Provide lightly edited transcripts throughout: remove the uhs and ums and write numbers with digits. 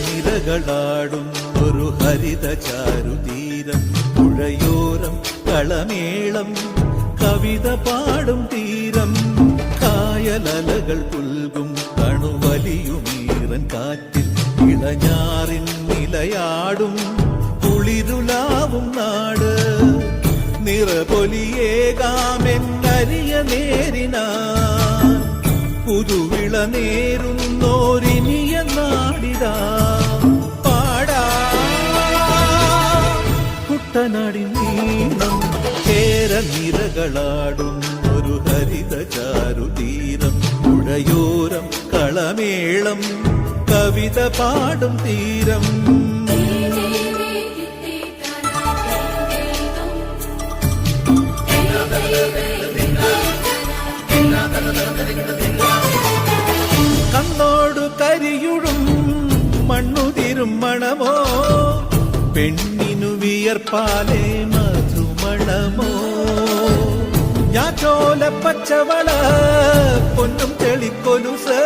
നിരകളാടും ഒരു ഹരിത ചാരുതീരം, പുഴയോരം കളമേളം കവിത പാടും തീരം, കായലലകൾ പുൽകും കണുവലിയുമീറൻ കാറ്റിൽ ഇളഞ്ഞാറിൻ നിലയാടും കുളിരുലാവും നാട്, നിറപൊലിയേകാമെന്നരിയ നേരിനാ പുതുവിള നേരുന്നോരിനിയ നാടിതാ പാടാ കുട്ടനാടിൻ നീളം, ചേരനിരകളാടും ഒരു ഹരിത ചാരുതീരം, പുഴയോരം കളമേളം കവിത പാടും തീരം. കണ്ണോടു കരിയുടും മണ്ണുതിരും മണമോ, പെണ്ണിനു വിയർപ്പാലേ മധുമണമോ, ഞാറ്റോല പച്ചവള പൊന്നും തെളിക്കൊലുസ്,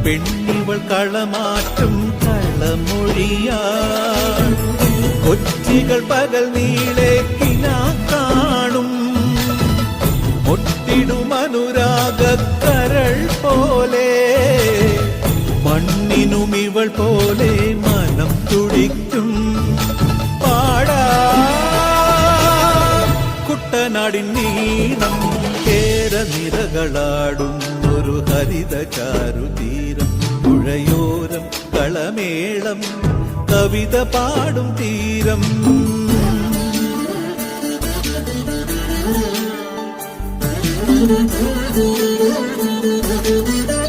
പെണ്ണിവൾ കളമാറ്റും കളമൊഴിയാ, കൊച്ചികൾ പകൽ നീളെ കിനാ കാണും, ഒട്ടിടുമനുരാഗക്കരൾ പോലെ, മണ്ണിനും ഇവൾ പോലെ മനം തുടിക്കും പാടാ കുട്ടനാടിൻ നീളം, ചേരനിരകളാടും ഒരു ഹരിത ചാരുതീരം, പുഴയോരം കളമേളം കവിത പാടും തീരം. Thank you.